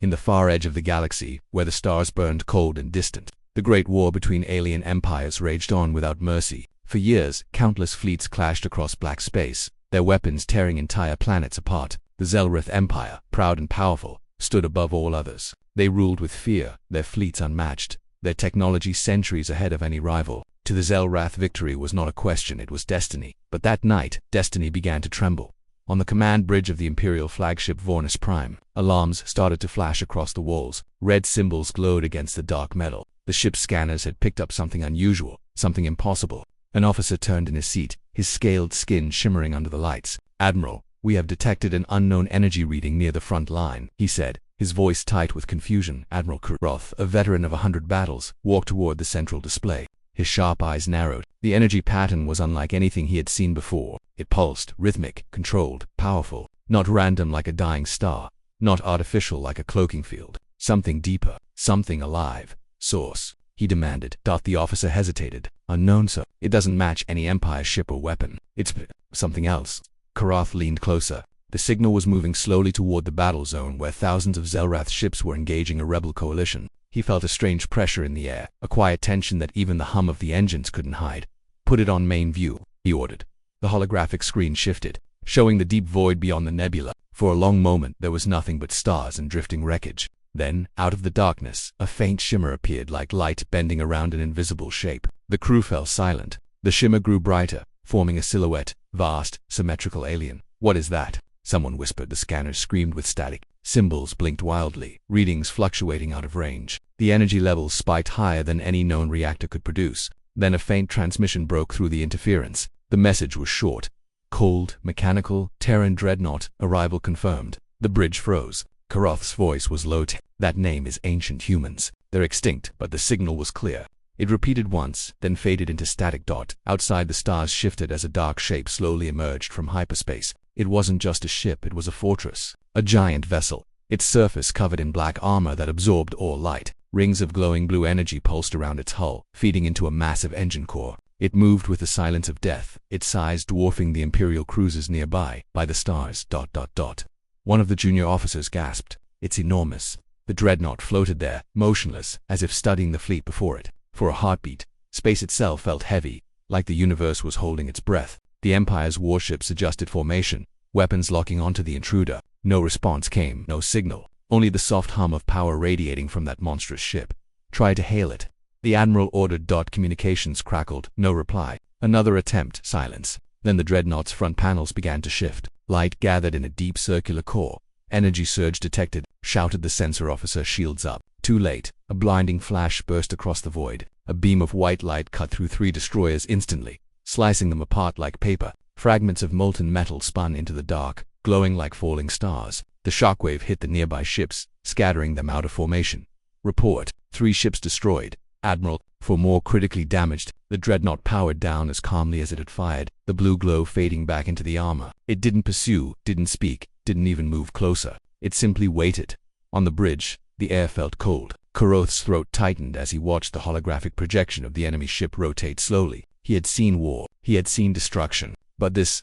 in the far edge of the galaxy, where the stars burned cold and distant. The great war between alien empires raged on without mercy. For years, countless fleets clashed across black space, their weapons tearing entire planets apart. The Zelrath Empire, proud and powerful, stood above all others. They ruled with fear, their fleets unmatched, their technology centuries ahead of any rival. To the Zelrath, victory was not a question, it was destiny. But that night, destiny began to tremble. On the command bridge of the Imperial flagship Vornis Prime, alarms started to flash across the walls. Red symbols glowed against the dark metal. The ship's scanners had picked up something unusual, something impossible. An officer turned in his seat, his scaled skin shimmering under the lights. "Admiral, we have detected an unknown energy reading near the front line," he said, his voice tight with confusion. Admiral Kuroth, a veteran of 100 battles, walked toward the central display. His sharp eyes narrowed. The energy pattern was unlike anything he had seen before. It pulsed, rhythmic, controlled, powerful, not random like a dying star, not artificial like a cloaking field. Something deeper, something alive. "Source," he demanded. The officer hesitated. "Unknown, sir. It doesn't match any Empire ship or weapon. It's something else." Kuroth leaned closer. The signal was moving slowly toward the battle zone where thousands of Zelrath ships were engaging a rebel coalition. He felt a strange pressure in the air, a quiet tension that even the hum of the engines couldn't hide. "Put it on main view," he ordered. The holographic screen shifted, showing the deep void beyond the nebula. For a long moment, there was nothing but stars and drifting wreckage. Then, out of the darkness, a faint shimmer appeared like light bending around an invisible shape. The crew fell silent. The shimmer grew brighter, forming a silhouette, vast, symmetrical alien. "What is that?" someone whispered. The scanners screamed with static. Symbols blinked wildly, readings fluctuating out of range. The energy levels spiked higher than any known reactor could produce. Then a faint transmission broke through the interference. The message was short. "Cold, mechanical, Terran dreadnought, arrival confirmed." The bridge froze. Kuroth's voice was low. "That name is Ancient Humans. They're extinct," but the signal was clear. It repeated once, then faded into static dot. Outside, the stars shifted as a dark shape slowly emerged from hyperspace. It wasn't just a ship, it was a fortress. A giant vessel. Its surface covered in black armor that absorbed all light. Rings of glowing blue energy pulsed around its hull, feeding into a massive engine core. It moved with the silence of death, its size dwarfing the Imperial cruisers nearby. "By the stars, ... One of the junior officers gasped. "It's enormous." The dreadnought floated there, motionless, as if studying the fleet before it. For a heartbeat, space itself felt heavy, like the universe was holding its breath. The Empire's warships adjusted formation, weapons locking onto the intruder. No response came, no signal, only the soft hum of power radiating from that monstrous ship. "Try to hail it," the Admiral ordered. Communications crackled, no reply. Another attempt, silence. Then the dreadnought's front panels began to shift. Light gathered in a deep circular core. "Energy surge detected," shouted the sensor officer. "Shields up." Too late. A blinding flash burst across the void. A beam of white light cut through 3 destroyers instantly, slicing them apart like paper. Fragments of molten metal spun into the dark, glowing like falling stars. The shockwave hit the nearby ships, scattering them out of formation. "Report. 3 ships destroyed, Admiral." For more critically damaged, the dreadnought powered down as calmly as it had fired, the blue glow fading back into the armor. It didn't pursue, didn't speak, didn't even move closer. It simply waited. On the bridge, the air felt cold. Kuroth's throat tightened as he watched the holographic projection of the enemy ship rotate slowly. He had seen war. He had seen destruction. But this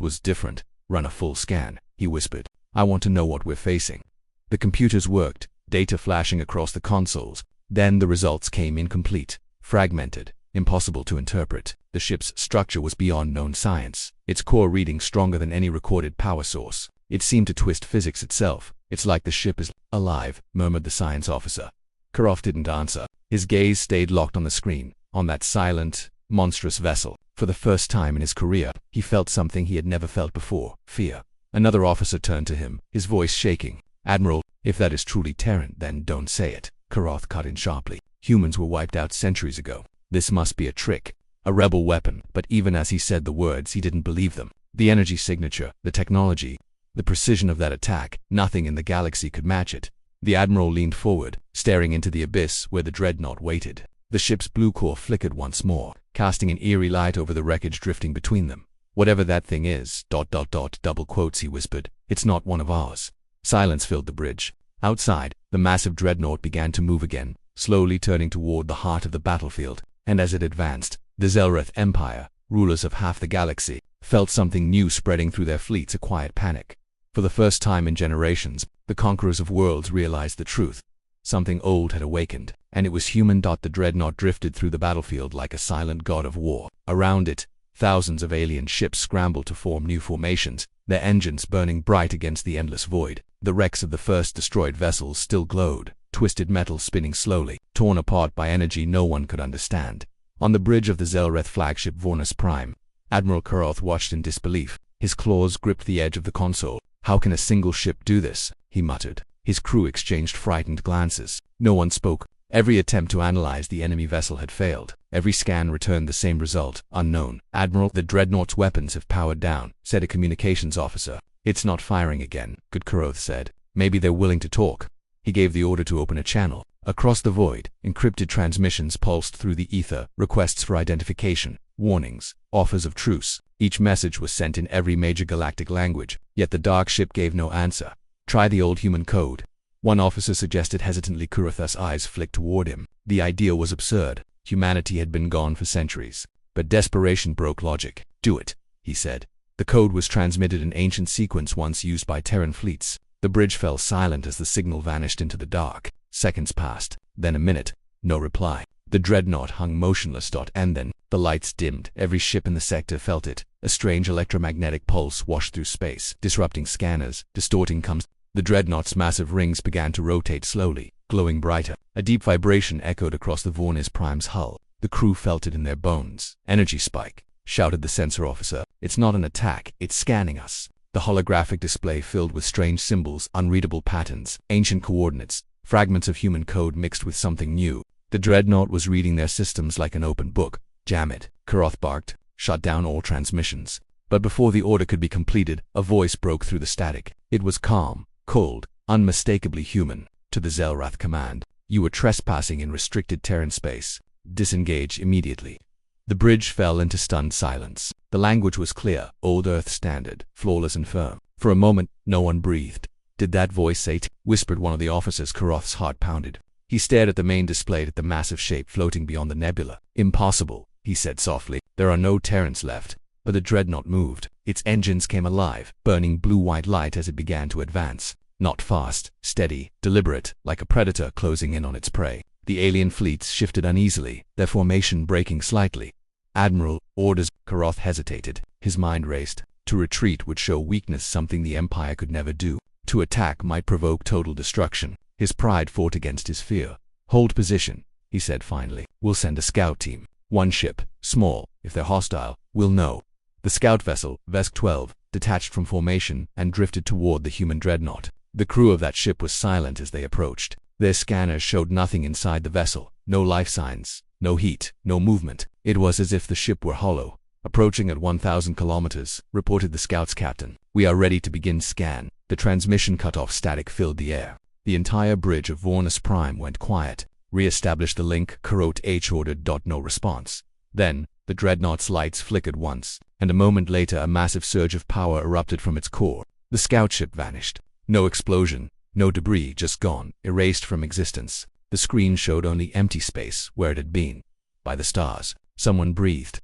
was different. "Run a full scan," he whispered. "I want to know what we're facing." The computers worked, data flashing across the consoles. Then the results came incomplete, fragmented, impossible to interpret. The ship's structure was beyond known science, its core reading stronger than any recorded power source. It seemed to twist physics itself. "It's like the ship is alive," murmured the science officer. Kuroth didn't answer. His gaze stayed locked on the screen, on that silent, monstrous vessel. For the first time in his career, he felt something he had never felt before: fear. Another officer turned to him, his voice shaking. "Admiral, if that is truly Terran, then don't say it." Kuroth cut in sharply. "Humans were wiped out centuries ago. This must be a trick, a rebel weapon." But even as he said the words, he didn't believe them. The energy signature, the technology, the precision of that attack, nothing in the galaxy could match it. The Admiral leaned forward, staring into the abyss where the dreadnought waited. The ship's blue core flickered once more, casting an eerie light over the wreckage drifting between them. "Whatever that thing is, ... double quotes," he whispered. "It's not one of ours." Silence filled the bridge. Outside, the massive dreadnought began to move again, slowly turning toward the heart of the battlefield. And as it advanced, the Zelrath Empire, rulers of half the galaxy, felt something new spreading through their fleets, a quiet panic. For the first time in generations, the conquerors of worlds realized the truth. Something old had awakened, and it was human. The dreadnought drifted through the battlefield like a silent god of war. Around it, thousands of alien ships scrambled to form new formations, their engines burning bright against the endless void. The wrecks of the first destroyed vessels still glowed, twisted metal spinning slowly, torn apart by energy no one could understand. On the bridge of the Zelreth flagship Warship Prime, Admiral Kuroth watched in disbelief. His claws gripped the edge of the console. "How can a single ship do this?" he muttered. His crew exchanged frightened glances. No one spoke. Every attempt to analyze the enemy vessel had failed. Every scan returned the same result: unknown. "Admiral, the dreadnought's weapons have powered down," said a communications officer. "It's not firing again," Good Kuroth said. "Maybe they're willing to talk." He gave the order to open a channel. Across the void, encrypted transmissions pulsed through the ether, requests for identification, warnings, offers of truce. Each message was sent in every major galactic language, yet the dark ship gave no answer. "Try the old human code," one officer suggested hesitantly. Kuroth's eyes flicked toward him. The idea was absurd. Humanity had been gone for centuries. But desperation broke logic. "Do it," he said. The code was transmitted in ancient sequence once used by Terran fleets. The bridge fell silent as the signal vanished into the dark. Seconds passed, then a minute. No reply. The dreadnought hung motionless. And then, the lights dimmed. Every ship in the sector felt it. A strange electromagnetic pulse washed through space, disrupting scanners, distorting comms. The dreadnought's massive rings began to rotate slowly, glowing brighter. A deep vibration echoed across the Warship Prime's hull. The crew felt it in their bones. "Energy spike," shouted the sensor officer. "It's not an attack, it's scanning us." The holographic display filled with strange symbols, unreadable patterns, ancient coordinates, fragments of human code mixed with something new. The dreadnought was reading their systems like an open book. "Jam it," Kuroth barked. "Shut down all transmissions." But before the order could be completed, a voice broke through the static. It was calm, cold, unmistakably human. "To the Zelreth command. You were trespassing in restricted Terran space. Disengage immediately." The bridge fell into stunned silence. The language was clear, old Earth standard, flawless and firm. For a moment, no one breathed. "Did that voice say t?" whispered one of the officers. Kuroth's heart pounded. He stared at the main display, at the massive shape floating beyond the nebula. "Impossible," he said softly. "There are no Terrans left." But the dreadnought moved. Its engines came alive, burning blue-white light as it began to advance. Not fast, steady, deliberate, like a predator closing in on its prey. The alien fleets shifted uneasily, their formation breaking slightly. "Admiral, orders." Kuroth hesitated. His mind raced. To retreat would show weakness, something the Empire could never do. To attack might provoke total destruction. His pride fought against his fear. "Hold position," he said finally. "We'll send a scout team. One ship, small. If they're hostile, we'll know." The scout vessel, Vesk 12, detached from formation and drifted toward the human dreadnought. The crew of that ship was silent as they approached. Their scanners showed nothing inside the vessel. No life signs, no heat, no movement. It was as if the ship were hollow. "Approaching at 1,000 kilometers, reported the scout's captain. "We are ready to begin scan." The transmission cut-off static filled the air. The entire bridge of Warship Prime went quiet. "Re-establish the link," Kuroth H ordered. No response. Then, the dreadnought's lights flickered once, and a moment later a massive surge of power erupted from its core. The scout ship vanished. No explosion, no debris, just gone, erased from existence. The screen showed only empty space where it had been. By the stars, someone breathed.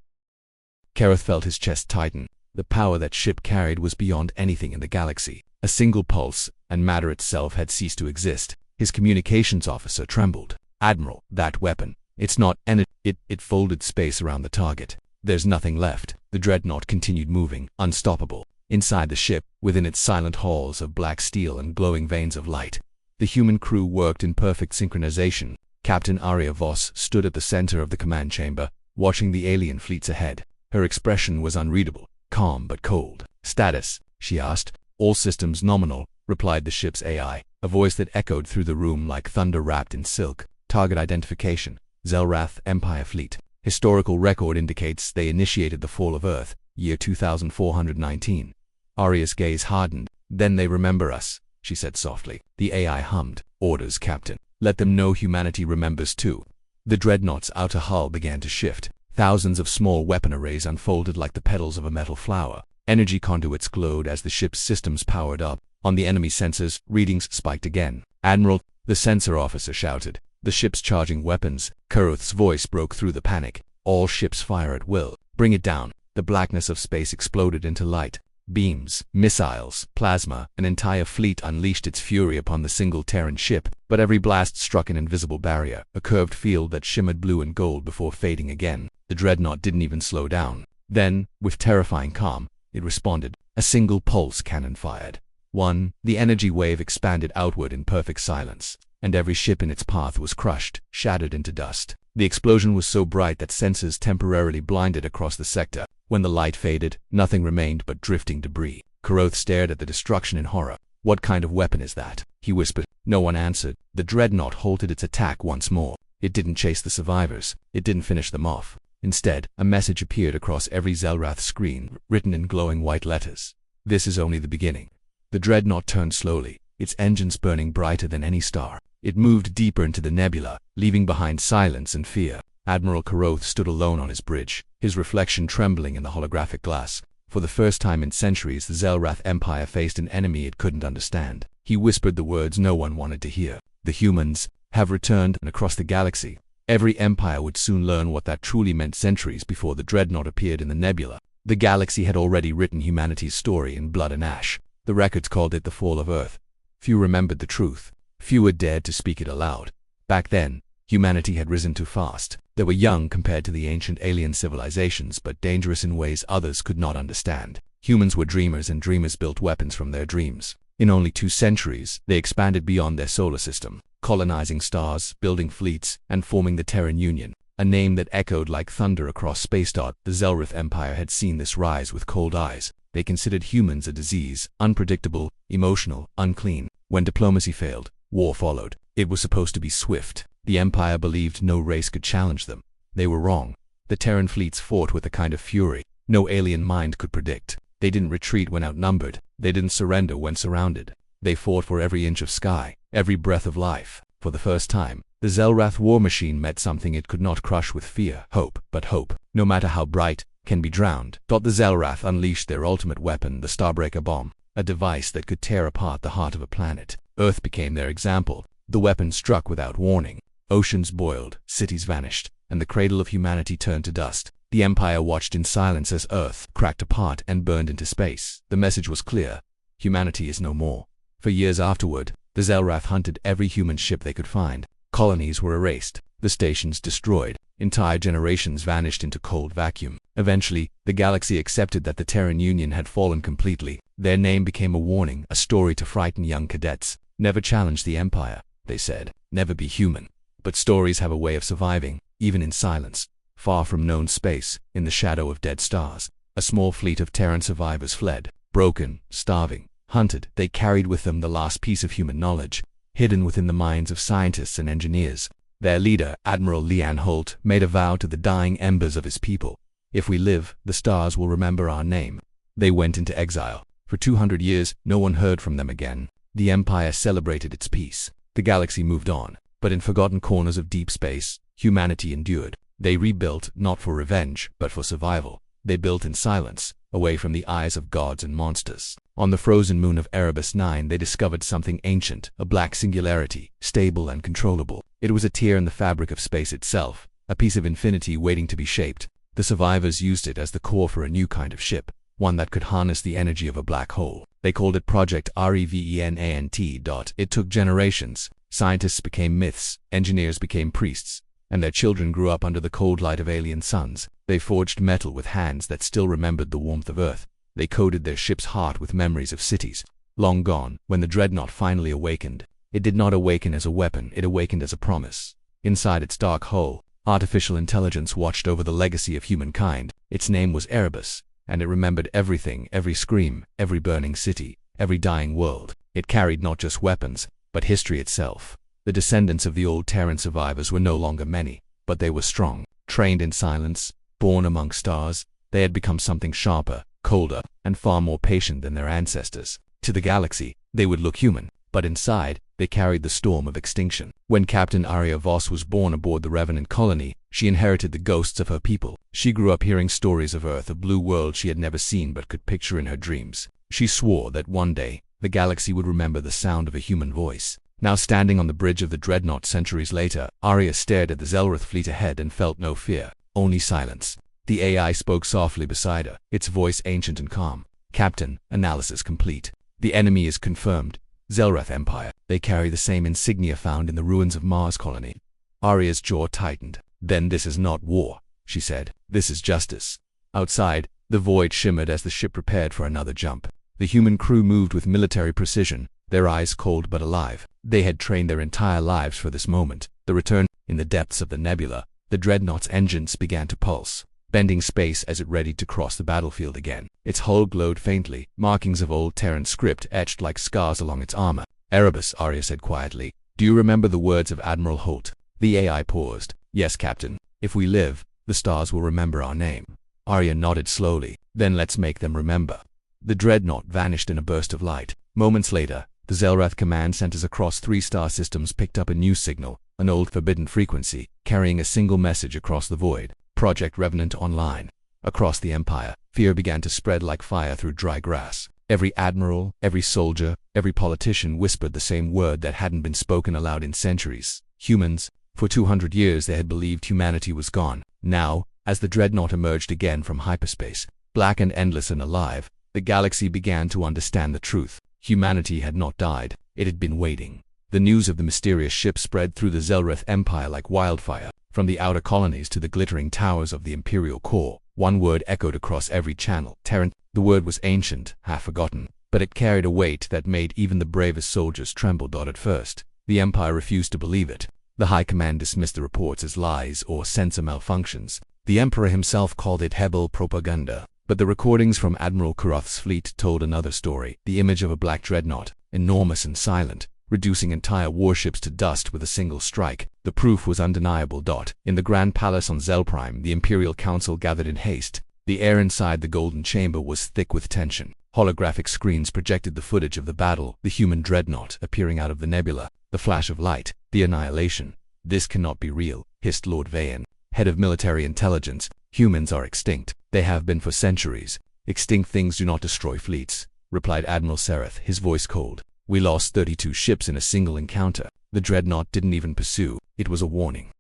Kuroth felt his chest tighten. The power that ship carried was beyond anything in the galaxy. A single pulse, and matter itself had ceased to exist. His communications officer trembled. "Admiral, that weapon. It's not it folded space around the target. There's nothing left." The dreadnought continued moving, unstoppable. Inside the ship, within its silent halls of black steel and glowing veins of light, the human crew worked in perfect synchronization. Captain Arya Voss stood at the center of the command chamber, watching the alien fleets ahead. Her expression was unreadable, calm but cold. "Status?" she asked. "All systems nominal," replied the ship's AI, a voice that echoed through the room like thunder wrapped in silk. "Target identification. Zelreth Empire Fleet. Historical record indicates they initiated the fall of Earth, year 2419. Arya's gaze hardened. "Then they remember us," she said softly. The AI hummed. "Orders, Captain. Let them know humanity remembers too." The dreadnought's outer hull began to shift. Thousands of small weapon arrays unfolded like the petals of a metal flower. Energy conduits glowed as the ship's systems powered up. On the enemy sensors, readings spiked again. "Admiral," the sensor officer shouted. "The ship's charging weapons." Kuroth's voice broke through the panic. "All ships fire at will. Bring it down." The blackness of space exploded into light. Beams, missiles, plasma, an entire fleet unleashed its fury upon the single Terran ship, but every blast struck an invisible barrier, a curved field that shimmered blue and gold before fading again. The dreadnought didn't even slow down. Then, with terrifying calm, it responded. A single pulse cannon fired. The energy wave expanded outward in perfect silence, and every ship in its path was crushed, shattered into dust. The explosion was so bright that sensors temporarily blinded across the sector. When the light faded, nothing remained but drifting debris. Kuroth stared at the destruction in horror. "What kind of weapon is that?" he whispered. No one answered. The dreadnought halted its attack once more. It didn't chase the survivors. It didn't finish them off. Instead, a message appeared across every Zelrath screen, written in glowing white letters. "This is only the beginning." The dreadnought turned slowly, its engines burning brighter than any star. It moved deeper into the nebula, leaving behind silence and fear. Admiral Kuroth stood alone on his bridge, his reflection trembling in the holographic glass. For the first time in centuries, the Zelrath Empire faced an enemy it couldn't understand. He whispered the words no one wanted to hear. "The humans have returned," and across the galaxy. Every empire would soon learn what that truly meant centuries before the dreadnought appeared in the nebula. The galaxy had already written humanity's story in blood and ash. The records called it the fall of Earth. Few remembered the truth. Fewer dared to speak it aloud. Back then, humanity had risen too fast. They were young compared to the ancient alien civilizations, but dangerous in ways others could not understand. Humans were dreamers, and dreamers built weapons from their dreams. In only 2 centuries, they expanded beyond their solar system, colonizing stars, building fleets, and forming the Terran Union, a name that echoed like thunder across space. The Zelrath Empire had seen this rise with cold eyes. They considered humans a disease, unpredictable, emotional, unclean. When diplomacy failed, war followed. It was supposed to be swift. The Empire believed no race could challenge them. They were wrong. The Terran fleets fought with a kind of fury no alien mind could predict. They didn't retreat when outnumbered. They didn't surrender when surrounded. They fought for every inch of sky, every breath of life. For the first time, the Zelrath war machine met something it could not crush with fear. Hope. But hope, no matter how bright, can be drowned. The Zelrath unleashed their ultimate weapon, the Starbreaker bomb, a device that could tear apart the heart of a planet. Earth became their example. The weapon struck without warning. Oceans boiled, cities vanished, and the cradle of humanity turned to dust. The Empire watched in silence as Earth cracked apart and burned into space. The message was clear: humanity is no more. For years afterward, the Zelrath hunted every human ship they could find. Colonies were erased, the stations destroyed, entire generations vanished into cold vacuum. Eventually, the galaxy accepted that the Terran Union had fallen completely. Their name became a warning, a story to frighten young cadets. Never challenge the Empire, they said. Never be human. But stories have a way of surviving, even in silence. Far from known space, in the shadow of dead stars, a small fleet of Terran survivors fled. Broken, starving, hunted, they carried with them the last piece of human knowledge, hidden within the minds of scientists and engineers. Their leader, Admiral Lian Holt, made a vow to the dying embers of his people: "If we live, the stars will remember our name." They went into exile. For 200 years, no one heard from them again. The Empire celebrated its peace. The galaxy moved on. But in forgotten corners of deep space, humanity endured. They rebuilt, not for revenge, but for survival. They built in silence, away from the eyes of gods and monsters. On the frozen moon of Erebus 9, they discovered something ancient, a black singularity, stable and controllable. It was a tear in the fabric of space itself, a piece of infinity waiting to be shaped. The survivors used it as the core for a new kind of ship, one that could harness the energy of a black hole. They called it Project REVENANT. It took generations. Scientists became myths, engineers became priests, and their children grew up under the cold light of alien suns. They forged metal with hands that still remembered the warmth of Earth. They coated their ship's heart with memories of cities long gone. When the dreadnought finally awakened, it did not awaken as a weapon, it awakened as a promise. Inside its dark hull, artificial intelligence watched over the legacy of humankind. Its name was Erebus, and it remembered everything, every scream, every burning city, every dying world. It carried not just weapons, but history itself. The descendants of the old Terran survivors were no longer many, but they were strong. Trained in silence, born among stars, they had become something sharper, colder, and far more patient than their ancestors. To the galaxy, they would look human, but inside, they carried the storm of extinction. When Captain Arya Voss was born aboard the Revenant colony, she inherited the ghosts of her people. She grew up hearing stories of Earth, a blue world she had never seen but could picture in her dreams. She swore that one day, the galaxy would remember the sound of a human voice. Now standing on the bridge of the dreadnought centuries later, Arya stared at the Zelrath fleet ahead and felt no fear, only silence. The AI spoke softly beside her, its voice ancient and calm. Captain, analysis complete. The enemy is confirmed. Zelrath Empire. They carry the same insignia found in the ruins of Mars colony. Arya's jaw tightened. Then this is not war, she said. This is justice. Outside, the void shimmered as the ship prepared for another jump. The human crew moved with military precision, their eyes cold but alive. They had trained their entire lives for this moment. The return. In the depths of the nebula, the dreadnought's engines began to pulse, bending space as it readied to cross the battlefield again. Its hull glowed faintly, markings of old Terran script etched like scars along its armor. Erebus, Arya said quietly. Do you remember the words of Admiral Holt? The AI paused. Yes, Captain. If we live, the stars will remember our name. Arya nodded slowly. Then let's make them remember. The dreadnought vanished in a burst of light. Moments later, the Zelrath command centers across 3 star systems picked up a new signal, an old forbidden frequency, carrying a single message across the void. Project Revenant online. Across the Empire, fear began to spread like fire through dry grass. Every admiral, every soldier, every politician whispered the same word that hadn't been spoken aloud in centuries. Humans. For 200 years they had believed humanity was gone. Now, as the dreadnought emerged again from hyperspace, black and endless and alive, the galaxy began to understand the truth. Humanity had not died. It had been waiting. The news of the mysterious ship spread through the Zelrath Empire like wildfire. From the outer colonies to the glittering towers of the Imperial core, one word echoed across every channel. Terran. The word was ancient, half forgotten, but it carried a weight that made even the bravest soldiers tremble. At first, the Empire refused to believe it. The High Command dismissed the reports as lies or sensor malfunctions. The Emperor himself called it Hebel propaganda. But the recordings from Admiral Kuroth's fleet told another story. The image of a black dreadnought, enormous and silent, reducing entire warships to dust with a single strike. The proof was undeniable. In the Grand Palace on Zelprime, the Imperial Council gathered in haste. The air inside the Golden Chamber was thick with tension. Holographic screens projected the footage of the battle, the human dreadnought appearing out of the nebula, the flash of light, the annihilation. This cannot be real, hissed Lord Vayan, head of military intelligence. Humans are extinct. They have been for centuries. Extinct things do not destroy fleets, replied Admiral Sereth, his voice cold. We lost 32 ships in a single encounter. The dreadnought didn't even pursue. It was a warning.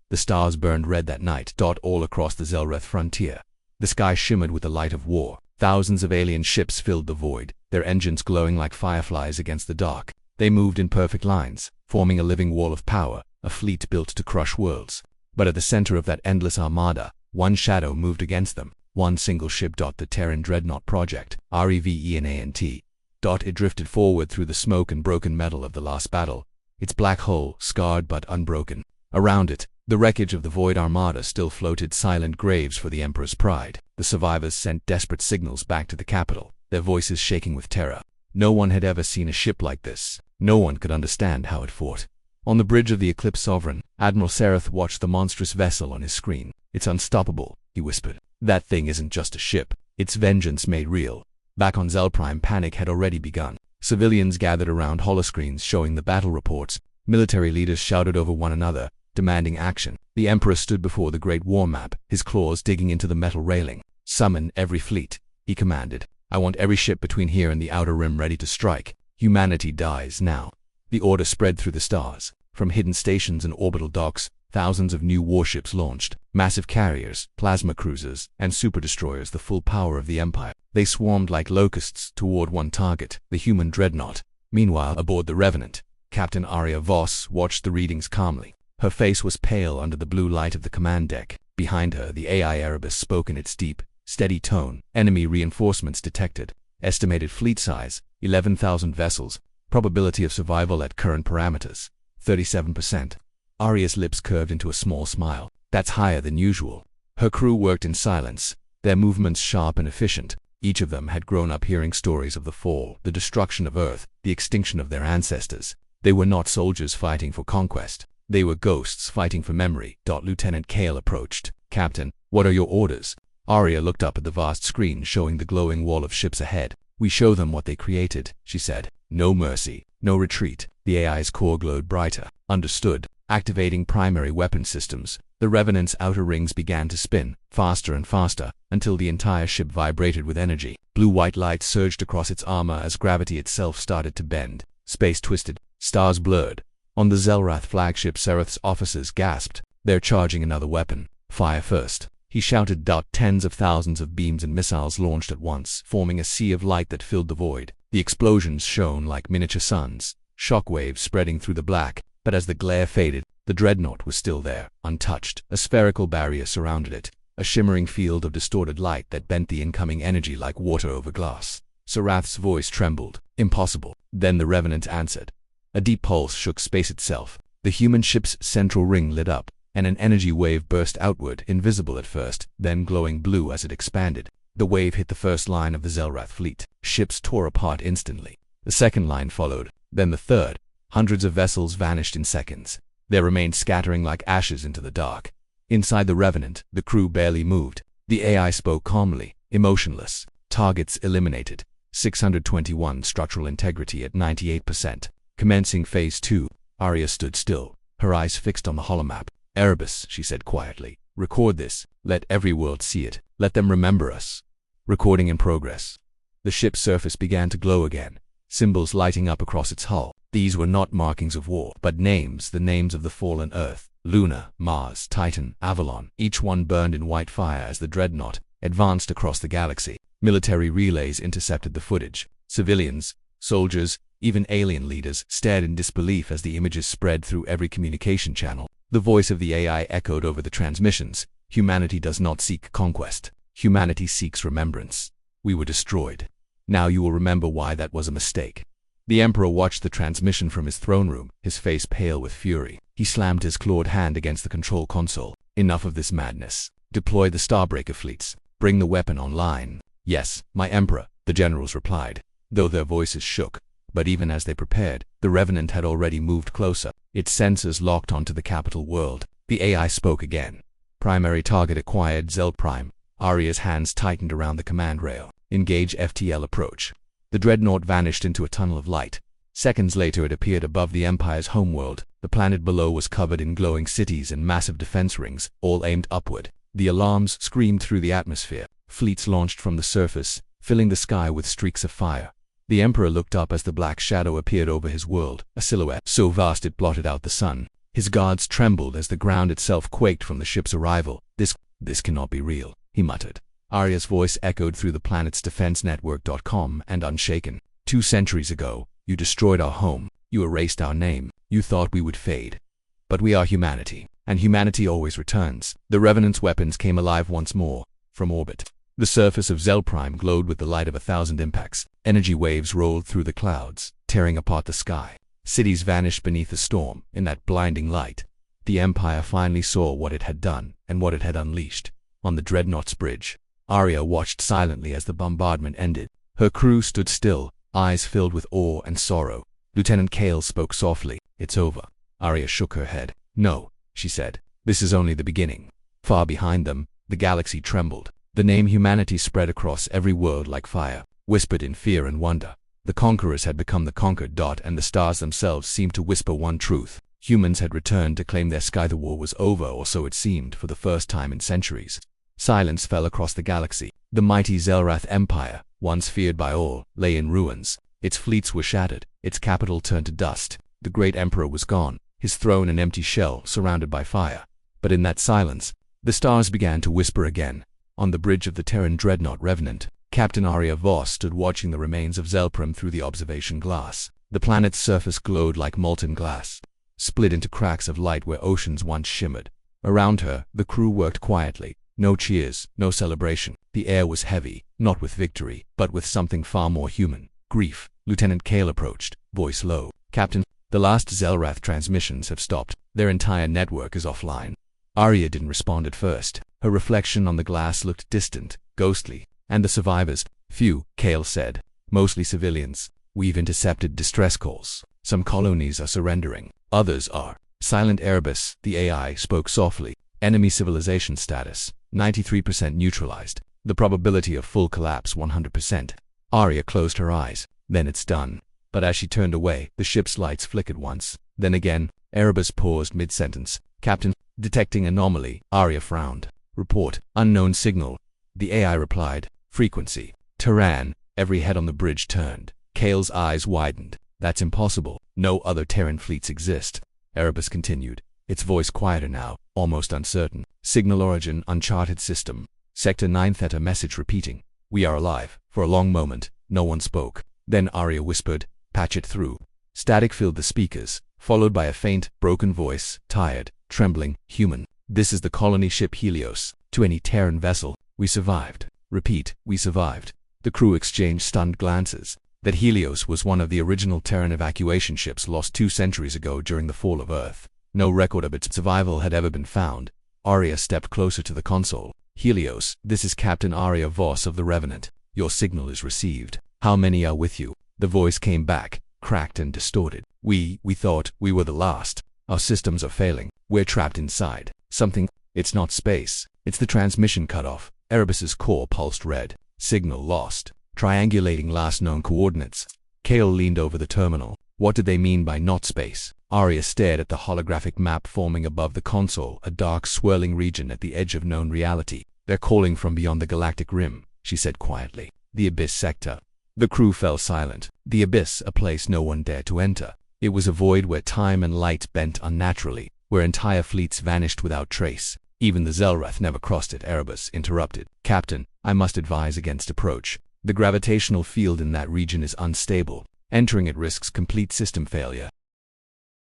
The stars burned red that night. All across the Zelrath frontier. The sky shimmered with the light of war. Thousands of alien ships filled the void, their engines glowing like fireflies against the dark. They moved in perfect lines, forming a living wall of power, a fleet built to crush worlds. But at the center of that endless armada, one shadow moved against them. One single ship. The Terran Dreadnought Project, REVENANT. It drifted forward through the smoke and broken metal of the last battle, its black hull scarred but unbroken. Around it, the wreckage of the Void Armada still floated, silent graves for the Emperor's pride. The survivors sent desperate signals back to the capital, their voices shaking with terror. No one had ever seen a ship like this. No one could understand how it fought. On the bridge of the Eclipse Sovereign, Admiral Sereth watched the monstrous vessel on his screen. It's unstoppable, he whispered. That thing isn't just a ship. It's vengeance made real. Back on Zelprime, panic had already begun. Civilians gathered around holoscreens showing the battle reports. Military leaders shouted over one another, demanding action. The Emperor stood before the Great War Map, his claws digging into the metal railing. Summon every fleet, he commanded. I want every ship between here and the Outer Rim ready to strike. Humanity dies now. The order spread through the stars. From hidden stations and orbital docks, thousands of new warships launched. Massive carriers, plasma cruisers, and super-destroyers, the full power of the Empire. They swarmed like locusts toward one target, the human dreadnought. Meanwhile, aboard the Revenant, Captain Arya Voss watched the readings calmly. Her face was pale under the blue light of the command deck. Behind her, the AI Erebus spoke in its deep, steady tone. Enemy reinforcements detected. Estimated fleet size, 11,000 vessels. Probability of survival at current parameters, 37%. Arya's lips curved into a small smile. That's higher than usual. Her crew worked in silence, their movements sharp and efficient. Each of them had grown up hearing stories of the fall, the destruction of Earth, the extinction of their ancestors. They were not soldiers fighting for conquest. They were ghosts fighting for memory. Lieutenant Kale approached. Captain, what are your orders? Arya looked up at the vast screen showing the glowing wall of ships ahead. We show them what they created, she said. No mercy, no retreat. The AI's core glowed brighter. Understood. Activating primary weapon systems, the Revenant's outer rings began to spin, faster and faster, until the entire ship vibrated with energy. Blue-white light surged across its armor as gravity itself started to bend. Space twisted, stars blurred. On the Zelrath flagship, Sereth's officers gasped. They're charging another weapon. Fire first. he shouted. Tens of thousands of beams and missiles launched at once, forming a sea of light that filled the void. The explosions shone like miniature suns, shockwaves spreading through the black, but as the glare faded, the dreadnought was still there, untouched. A spherical barrier surrounded it, a shimmering field of distorted light that bent the incoming energy like water over glass. Sarath's voice trembled. Impossible. Then the Revenant answered. A deep pulse shook space itself. The human ship's central ring lit up, and an energy wave burst outward, invisible at first, then glowing blue as it expanded. The wave hit the first line of the Zelrath fleet. Ships tore apart instantly. The second line followed, then the third. Hundreds of vessels vanished in seconds. They remained scattering like ashes into the dark. Inside the Revenant, the crew barely moved. The AI spoke calmly, emotionless. Targets eliminated. 621 structural integrity at 98%. Commencing Phase 2. Arya stood still, her eyes fixed on the holomap. Erebus, she said quietly. Record this. Let every world see it. Let them remember us. Recording in progress. The ship's surface began to glow again, symbols lighting up across its hull. These were not markings of war, but names, the names of the fallen Earth. Luna, Mars, Titan, Avalon. Each one burned in white fire as the dreadnought advanced across the galaxy. Military relays intercepted the footage. Civilians, soldiers, even alien leaders stared in disbelief as the images spread through every communication channel. The voice of the AI echoed over the transmissions. Humanity does not seek conquest. Humanity seeks remembrance. We were destroyed. Now you will remember why that was a mistake. The Emperor watched the transmission from his throne room, his face pale with fury. He slammed his clawed hand against the control console. Enough of this madness. Deploy the Starbreaker fleets. Bring the weapon online. Yes, my Emperor, the generals replied, though their voices shook. But even as they prepared, the Revenant had already moved closer, its sensors locked onto the capital world. The AI spoke again. Primary target acquired. Zel Prime. Arya's hands tightened around the command rail. Engage FTL approach. The dreadnought vanished into a tunnel of light. Seconds later it appeared above the Empire's homeworld. The planet below was covered in glowing cities and massive defense rings, all aimed upward. The alarms screamed through the atmosphere. Fleets launched from the surface, filling the sky with streaks of fire. The Emperor looked up as the black shadow appeared over his world, a silhouette so vast it blotted out the sun. His guards trembled as the ground itself quaked from the ship's arrival. This cannot be real, he muttered. Arya's voice echoed through the planet's defense network.com and unshaken. 2 centuries ago, you destroyed our home. You erased our name. You thought we would fade. But we are humanity, and humanity always returns. The Revenant's weapons came alive once more, from orbit. The surface of Zel Prime glowed with the light of 1,000 impacts. Energy waves rolled through the clouds, tearing apart the sky. Cities vanished beneath the storm, in that blinding light. The Empire finally saw what it had done, and what it had unleashed. On the Dreadnought's bridge, Arya watched silently as the bombardment ended. Her crew stood still, eyes filled with awe and sorrow. Lieutenant Kale spoke softly. It's over. Arya shook her head. No, she said. This is only the beginning. Far behind them, the galaxy trembled. The name humanity spread across every world like fire, whispered in fear and wonder. The conquerors had become the conquered. And the stars themselves seemed to whisper one truth. Humans had returned to claim their sky. The war was over, or so it seemed, for the first time in centuries. Silence fell across the galaxy. The mighty Zelrath Empire, once feared by all, lay in ruins. Its fleets were shattered, its capital turned to dust. The great Emperor was gone, his throne an empty shell surrounded by fire. But in that silence, the stars began to whisper again. On the bridge of the Terran dreadnought Revenant, Captain Arya Voss stood watching the remains of Zelprim through the observation glass. The planet's surface glowed like molten glass, split into cracks of light where oceans once shimmered. Around her, the crew worked quietly. No cheers, no celebration. The air was heavy, not with victory, but with something far more human. Grief. Lieutenant Kale approached, voice low. Captain, the last Zelrath transmissions have stopped. Their entire network is offline. Arya didn't respond at first. Her reflection on the glass looked distant, ghostly. And the survivors? Few, Kale said. Mostly civilians. We've intercepted distress calls. Some colonies are surrendering. Others are. Silent Erebus, the AI, spoke softly. Enemy civilization status, 93% neutralized. The probability of full collapse, 100%. Arya closed her eyes. Then it's done. But as she turned away, the ship's lights flickered once. Then again. Erebus paused mid-sentence. Captain, detecting anomaly. Arya frowned. Report, unknown signal. The AI replied. Frequency. Terran. Every head on the bridge turned. Kale's eyes widened. That's impossible. No other Terran fleets exist. Erebus continued. its voice quieter now, almost uncertain. Signal origin, uncharted system. Sector 9 Theta message repeating. We are alive. For a long moment, no one spoke. Then Arya whispered, patch it through. Static filled the speakers, followed by a faint, broken voice, tired, trembling, human. This is the colony ship Helios. To any Terran vessel, we survived. Repeat, we survived. The crew exchanged stunned glances. That Helios was one of the original Terran evacuation ships lost 2 centuries ago during the fall of Earth. No record of its survival had ever been found. Arya stepped closer to the console. Helios, this is Captain Arya Voss of the Revenant. Your signal is received. How many are with you? The voice came back, cracked and distorted. We thought we were the last. Our systems are failing. We're trapped inside. Something. It's not space. It's the transmission cut off. Erebus's core pulsed red. Signal lost. Triangulating last known coordinates. Kale leaned over the terminal. What did they mean by not space? Arya stared at the holographic map forming above the console, a dark swirling region at the edge of known reality. They're calling from beyond the galactic rim, she said quietly. The Abyss sector. The crew fell silent. The Abyss, a place no one dared to enter. It was a void where time and light bent unnaturally, where entire fleets vanished without trace. Even the Zelrath never crossed it. Erebus interrupted. Captain, I must advise against approach. The gravitational field in that region is unstable. Entering it risks complete system failure.